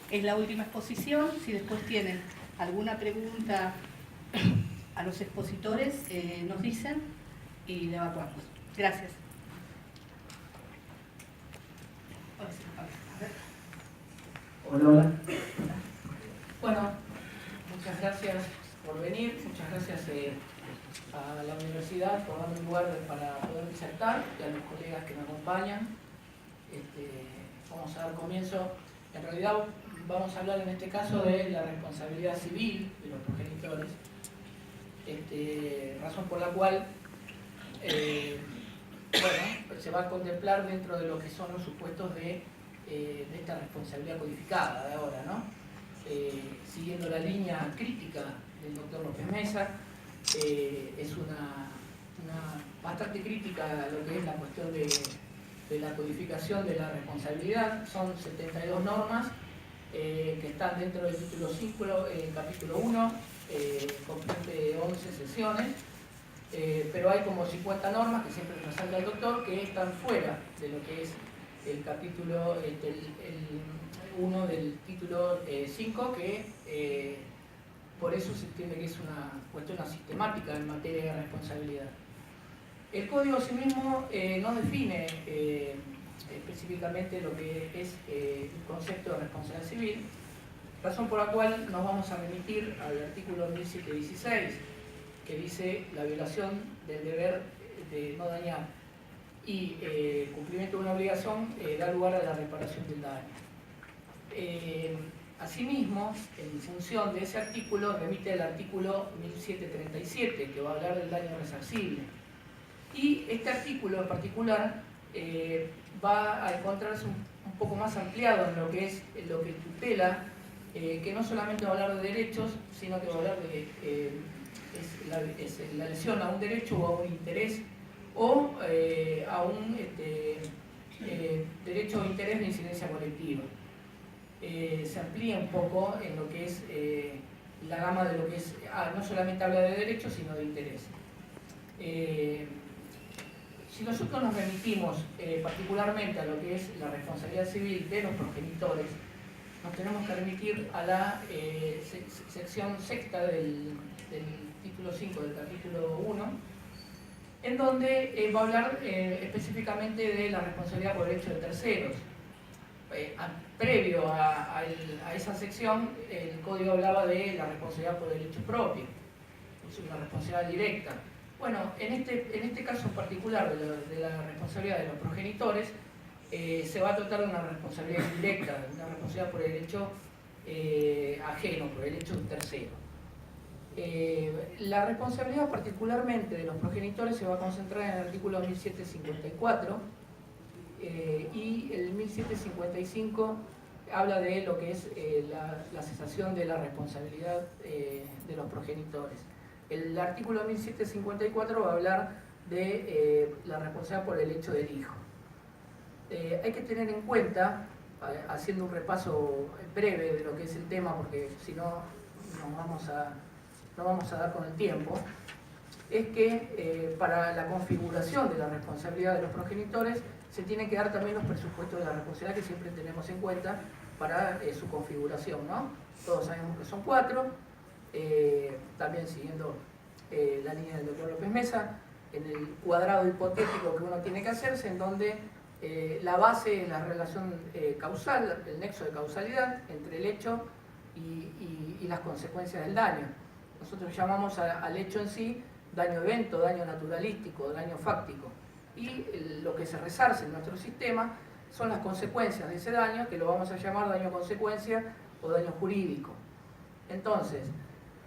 Es la última exposición. Si después tienen alguna pregunta a los expositores, nos dicen y le evacuamos. Gracias. Hola, hola. Bueno, muchas gracias por venir, muchas gracias a la universidad por darme un lugar para poder disertar y a los colegas que me acompañan. Vamos a dar comienzo. En realidad vamos a hablar en este caso de la responsabilidad civil de los progenitores, razón por la cual se va a contemplar dentro de lo que son los supuestos de esta responsabilidad codificada de ahora, ¿no? Siguiendo la línea crítica del doctor López Mesa, es una bastante crítica a lo que es la cuestión de la codificación de la responsabilidad. Son 72 normas que están dentro del título 5, capítulo 1, comprende 11 sesiones, pero hay como 50 normas que siempre resalta el doctor que están fuera de lo que es el capítulo 1 del título 5, que por eso se entiende que es una cuestión sistemática en materia de responsabilidad. El código sí mismo no define específicamente lo que es el concepto de responsabilidad civil, razón por la cual nos vamos a remitir al artículo 1716, que dice la violación del deber de no dañar y cumplimiento de una obligación da lugar a la reparación del daño. Asimismo, en función de ese artículo, remite el artículo 1737, que va a hablar del daño resarcible. Y este artículo en particular va a encontrarse un poco más ampliado en lo que es lo que tutela, que no solamente va a hablar de derechos, sino que va a hablar de la lesión a un derecho o a un interés, o a un derecho o interés de incidencia colectiva. Se amplía un poco en lo que es la gama de lo que es, no solamente habla de derechos, sino de interés. Si nosotros nos remitimos particularmente a lo que es la responsabilidad civil de los progenitores, nos tenemos que remitir a la sección sexta del título 5 del capítulo 1, en donde va a hablar específicamente de la responsabilidad por el hecho de terceros. Previo a esa sección, el código hablaba de la responsabilidad por derecho propio, es una responsabilidad directa. Bueno, en este caso en particular de la responsabilidad de los progenitores, se va a tratar de una responsabilidad indirecta, una responsabilidad por el hecho ajeno, por el hecho de un tercero. La responsabilidad particularmente de los progenitores se va a concentrar en el artículo 1754 y el 1755 habla de lo que es la cesación de la responsabilidad de los progenitores. El artículo 1754 va a hablar de la responsabilidad por el hecho del hijo. Hay que tener en cuenta, haciendo un repaso breve de lo que es el tema, porque si no, no vamos a dar con el tiempo, es que para la configuración de la responsabilidad de los progenitores se tienen que dar también los presupuestos de la responsabilidad que siempre tenemos en cuenta para su configuración, ¿no? Todos sabemos que son 4, también siguiendo la línea del doctor López Mesa, en el cuadrado hipotético que uno tiene que hacerse, en donde la base es la relación causal, el nexo de causalidad entre el hecho y las consecuencias del daño. Nosotros llamamos al hecho en sí daño evento, daño naturalístico, daño fáctico. Y lo que se resarce en nuestro sistema son las consecuencias de ese daño, que lo vamos a llamar daño consecuencia o daño jurídico. Entonces,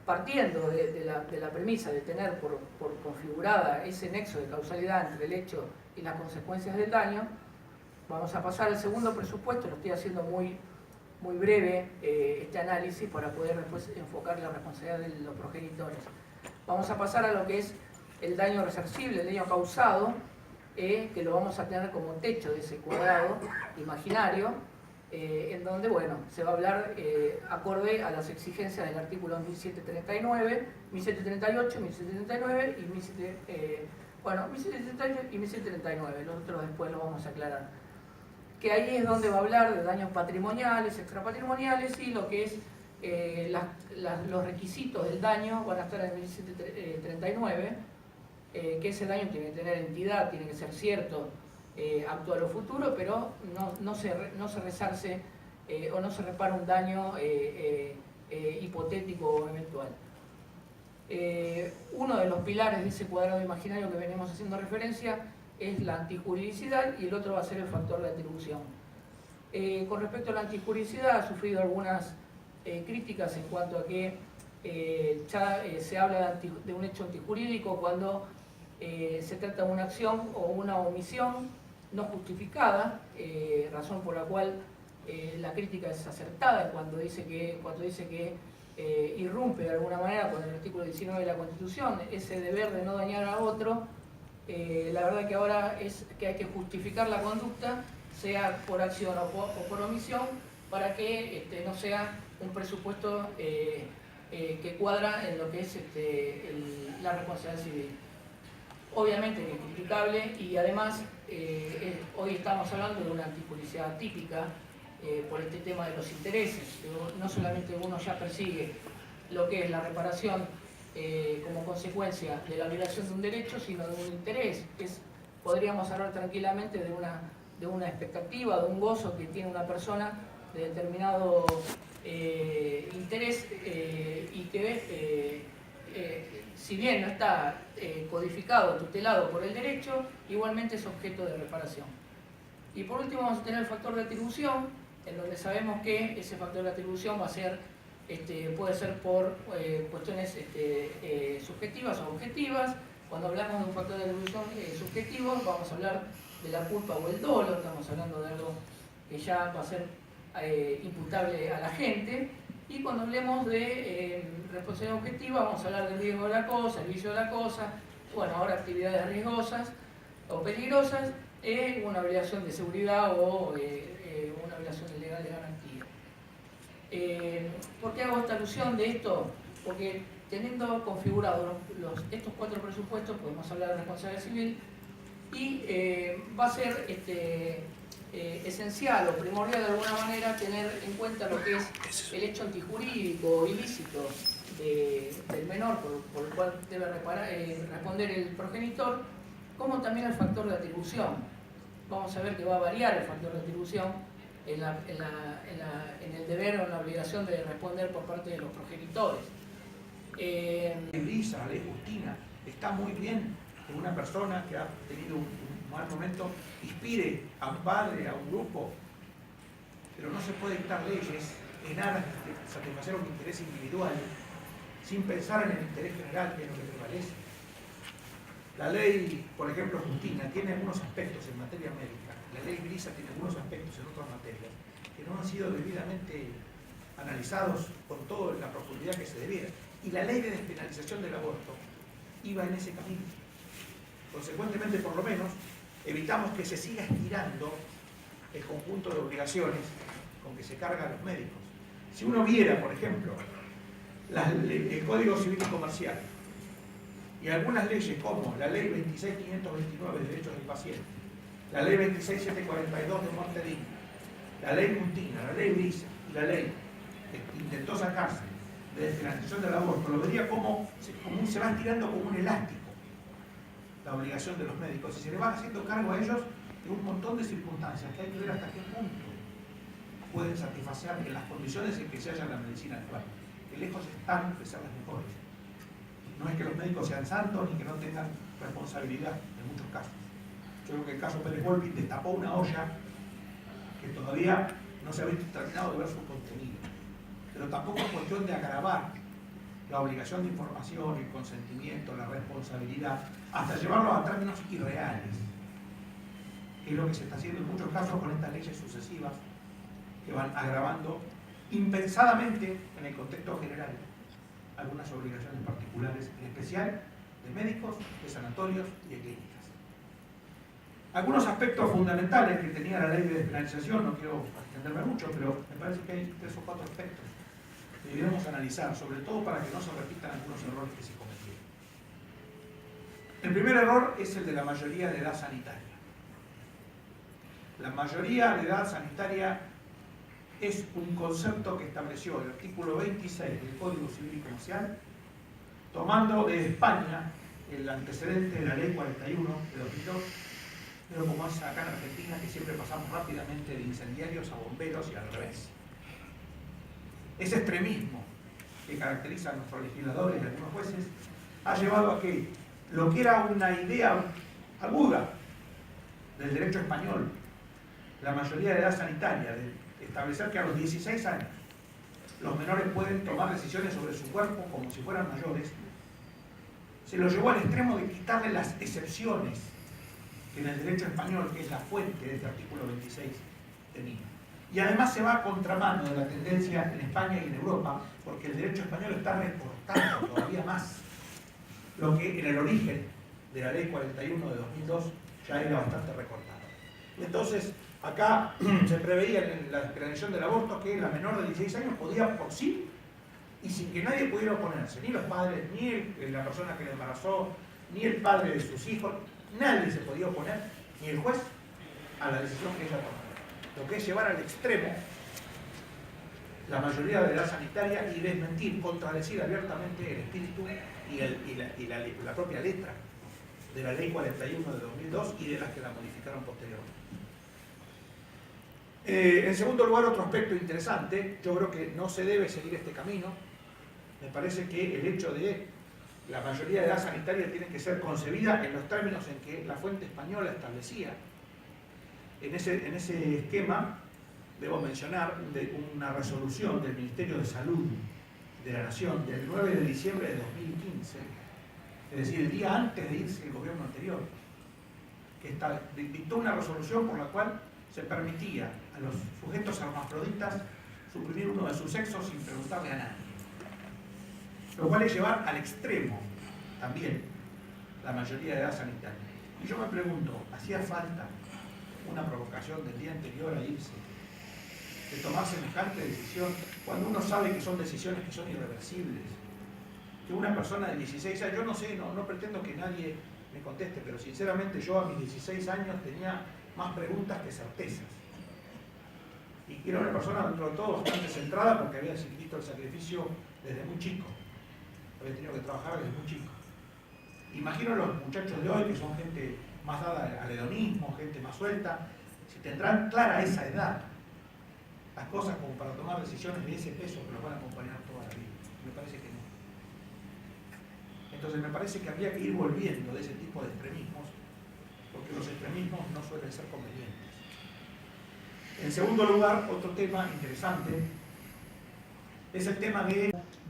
partiendo de la premisa de tener por configurada ese nexo de causalidad entre el hecho y las consecuencias del daño, vamos a pasar al segundo presupuesto. Lo estoy haciendo muy breve este análisis para poder después enfocar la responsabilidad de los progenitores. Vamos a pasar a lo que es el daño resarcible, el daño causado, que lo vamos a tener como techo de ese cuadrado imaginario, en donde, bueno, se va a hablar acorde a las exigencias del artículo 1739, 1738, 1739 y 1738 y 1739. Los otros después lo vamos a aclarar. que ahí es donde va a hablar de daños patrimoniales, extrapatrimoniales, y lo que es los requisitos del daño van a estar en el 1739, que ese daño tiene que tener entidad, tiene que ser cierto, actual o futuro, pero no se resarce o no se repara un daño hipotético o eventual. Uno de los pilares de ese cuadrado imaginario que venimos haciendo referencia es la antijuridicidad, y el otro va a ser el factor de atribución. Con respecto a la antijuridicidad, ha sufrido algunas críticas en cuanto a que ya se habla de un hecho antijurídico cuando se trata de una acción o una omisión no justificada, razón por la cual la crítica es acertada cuando dice que irrumpe de alguna manera con el artículo 19 de la Constitución ese deber de no dañar a otro. La verdad que ahora es que hay que justificar la conducta, sea por acción o por omisión, para que no sea un presupuesto que cuadra en lo que es la responsabilidad civil. Obviamente que es criticable, y además hoy estamos hablando de una antijuridicidad típica por este tema de los intereses. No solamente uno ya persigue lo que es la reparación como consecuencia de la violación de un derecho, sino de un interés, podríamos hablar tranquilamente de una expectativa, de un gozo que tiene una persona de determinado interés y que si bien no está codificado, tutelado por el derecho, igualmente es objeto de reparación. Y por último vamos a tener el factor de atribución, en donde sabemos que ese factor de atribución va a ser, puede ser por cuestiones subjetivas o objetivas. Cuando hablamos de un factor de atribución subjetivo, vamos a hablar de la culpa o el dolo, estamos hablando de algo que ya va a ser imputable a la gente. Y cuando hablemos de responsabilidad objetiva, vamos a hablar del riesgo de la cosa, el vicio de la cosa, bueno, ahora actividades riesgosas o peligrosas, una obligación de seguridad o una obligación legal de garantía. ¿Por qué hago esta alusión de esto? Porque teniendo configurados estos 4 presupuestos, podemos hablar de responsabilidad civil, y va a ser esencial o primordial de alguna manera tener en cuenta lo que es el hecho antijurídico o ilícito del menor por el cual debe responder el progenitor, como también el factor de atribución. Vamos a ver que va a variar el factor de atribución en el deber o en la obligación de responder por parte de los progenitores. Brisa, la ley Justina, está muy bien que una persona que ha tenido un mal momento inspire a un padre, a un grupo, pero no se puede dictar leyes en aras de satisfacer un interés individual sin pensar en el interés general, que es lo que prevalece. La ley, por ejemplo, Justina, tiene algunos aspectos en materia médica, la ley Brisa tiene algunos aspectos en otras materias que no han sido debidamente analizados con toda la profundidad que se debiera. Y la ley de despenalización del aborto iba en ese camino. Consecuentemente, por lo menos, evitamos que se siga estirando el conjunto de obligaciones con que se cargan los médicos. Si uno viera, por ejemplo, el Código Civil y Comercial y algunas leyes como la Ley 26.529 de Derechos del Paciente, la Ley 26.742 de muerte digna, la Ley Justina, la Ley Brisa y la ley que intentó sacarse de despenalización del aborto, lo vería como se va estirando como un elástico la obligación de los médicos y se le va haciendo cargo a ellos de un montón de circunstancias que hay que ver hasta qué punto pueden satisfacer en las condiciones en que se halla la medicina actual, que lejos están de ser las mejores. No es que los médicos sean santos ni que no tengan responsabilidad en muchos casos. Yo creo que el caso Pérez Volpi destapó una olla que todavía no se había terminado de ver su contenido. Pero tampoco es cuestión de agravar la obligación de información, el consentimiento, la responsabilidad, hasta llevarlo a términos irreales, que es lo que se está haciendo en muchos casos con estas leyes sucesivas que van agravando impensadamente en el contexto general algunas obligaciones particulares, en especial de médicos, de sanatorios y de clínicas. Algunos aspectos fundamentales que tenía la ley de despenalización, no quiero extenderme mucho, pero me parece que hay 3 o 4 aspectos que debemos analizar, sobre todo para que no se repitan algunos errores que se cometieron. El primer error es el de la mayoría de edad sanitaria. La mayoría de edad sanitaria es un concepto que estableció el artículo 26 del Código Civil y Comercial, tomando de España el antecedente de la Ley 41 de 2002, pero como es acá en Argentina, que siempre pasamos rápidamente de incendiarios a bomberos y al revés. Ese extremismo que caracteriza a nuestros legisladores y a algunos jueces ha llevado a que lo que era una idea aguda del derecho español, la mayoría de edad sanitaria, de establecer que a los 16 años los menores pueden tomar decisiones sobre su cuerpo como si fueran mayores, se lo llevó al extremo de quitarle las excepciones que en el derecho español, que es la fuente de este artículo 26, tenía. Y además se va a contramano de la tendencia en España y en Europa, porque el derecho español está recortando todavía más lo que en el origen de la Ley 41 de 2002 ya era bastante recortado. Entonces, acá se preveía en la despenalización del aborto que la menor de 16 años podía por sí, y sin que nadie pudiera oponerse, ni los padres, ni la persona que le embarazó, ni el padre de sus hijos, nadie se podía oponer, ni el juez, a la decisión que ella tomó. Lo que es llevar al extremo la mayoría de edad sanitaria y desmentir, contradecir abiertamente el espíritu y la propia letra de la Ley 41 de 2002 y de las que la modificaron posteriormente. En segundo lugar, otro aspecto interesante, yo creo que no se debe seguir este camino. Me parece que el hecho de la mayoría de edad sanitaria tiene que ser concebida en los términos en que la fuente española establecía. En ese esquema, debo mencionar una resolución del Ministerio de Salud de la Nación del 9 de diciembre de 2015, es decir, el día antes de irse el gobierno anterior, que dictó una resolución por la cual se permitía a los sujetos hermafroditas suprimir uno de sus sexos sin preguntarle a nadie. Lo cual es llevar al extremo también la mayoría de edad sanitaria. Y yo me pregunto, ¿hacía falta una provocación del día anterior a irse, de tomar semejante decisión, cuando uno sabe que son decisiones que son irreversibles? Que una persona de 16 años, yo no sé, no pretendo que nadie me conteste, pero sinceramente yo a mis 16 años tenía más preguntas que certezas. Y era una persona dentro de todo bastante centrada porque había visto el sacrificio desde muy chico. Había tenido que trabajar desde muy chico. Imagino los muchachos de hoy, que son gente más dada al hedonismo, gente más suelta, si tendrán clara a esa edad las cosas como para tomar decisiones de ese peso que los van a acompañar toda la vida. Me parece que no. Entonces me parece que habría que ir volviendo de ese tipo de extremismos, porque los extremismos no suelen ser convenientes. En segundo lugar, otro tema interesante es el tema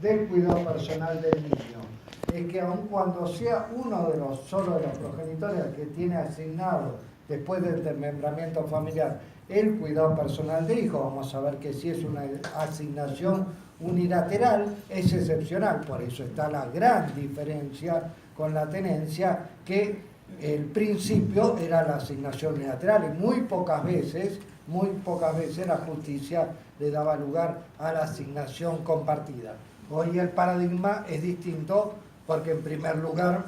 del cuidado personal del niño. Es que aun cuando sea uno de los progenitores que tiene asignado después del desmembramiento familiar el cuidado personal del hijo, vamos a ver que si es una asignación unilateral es excepcional, por eso está la gran diferencia con la tenencia, que el principio era la asignación unilateral y muy pocas veces la justicia le daba lugar a la asignación compartida. Hoy el paradigma es distinto porque en primer lugar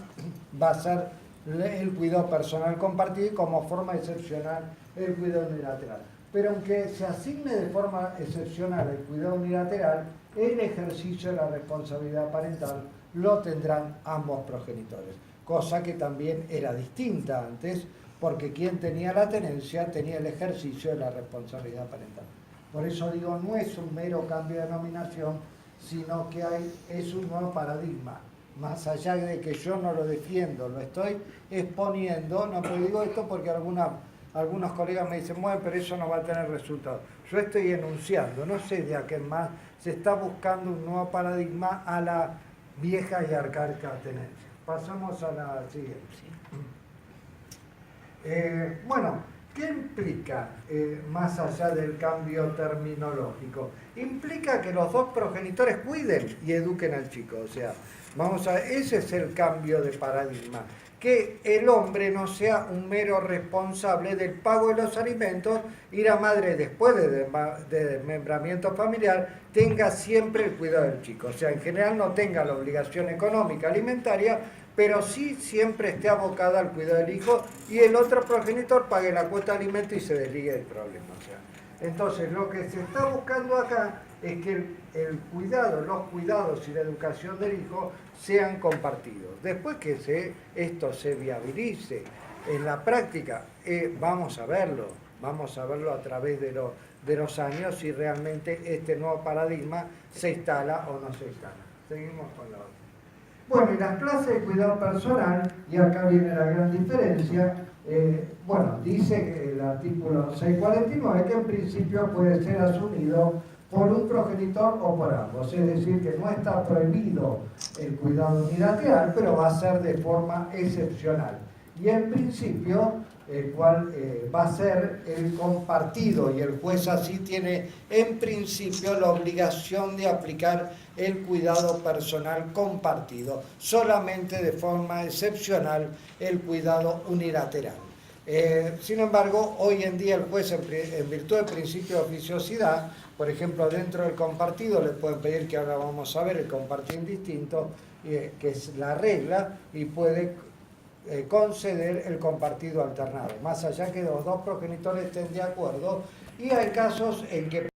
va a ser el cuidado personal compartido y como forma excepcional el cuidado unilateral. Pero aunque se asigne de forma excepcional el cuidado unilateral, el ejercicio de la responsabilidad parental lo tendrán ambos progenitores, cosa que también era distinta antes, porque quien tenía la tenencia tenía el ejercicio de la responsabilidad parental. Por eso digo, no es un mero cambio de denominación, sino que es un nuevo paradigma. Más allá de que yo no lo defiendo, lo estoy exponiendo, no te digo esto porque algunos colegas me dicen, bueno, pero eso no va a tener resultados. Yo estoy enunciando, no sé de a qué más, se está buscando un nuevo paradigma a la vieja y arcaica tenencia. Pasamos a la siguiente. Bueno, ¿qué implica más allá del cambio terminológico? Implica que los dos progenitores cuiden y eduquen al chico, o sea, Vamos a ver, ese es el cambio de paradigma. Que el hombre no sea un mero responsable del pago de los alimentos y la madre, después de desmembramiento familiar, tenga siempre el cuidado del chico. O sea, en general no tenga la obligación económica alimentaria, pero sí siempre esté abocada al cuidado del hijo y el otro progenitor pague la cuota de alimento y se desligue del problema. O sea, entonces, lo que se está buscando acá es que el cuidado, los cuidados y la educación del hijo sean compartidos. Después que esto se viabilice en la práctica, vamos a verlo a través de los años si realmente este nuevo paradigma se instala o no se instala. Seguimos con la otra. Bueno, y las clases de cuidado personal, y acá viene la gran diferencia, dice que el artículo 649 que en principio puede ser asumido por un progenitor o por ambos, es decir, que no está prohibido el cuidado unilateral, pero va a ser de forma excepcional. Y en principio, el cual va a ser el compartido, y el juez así tiene en principio la obligación de aplicar el cuidado personal compartido, solamente de forma excepcional el cuidado unilateral. Sin embargo, hoy en día el juez, en virtud del principio de oficiosidad, por ejemplo, dentro del compartido le pueden pedir, que ahora vamos a ver, el compartir indistinto, que es la regla, y puede conceder el compartido alternado, más allá que los dos progenitores estén de acuerdo, y hay casos en que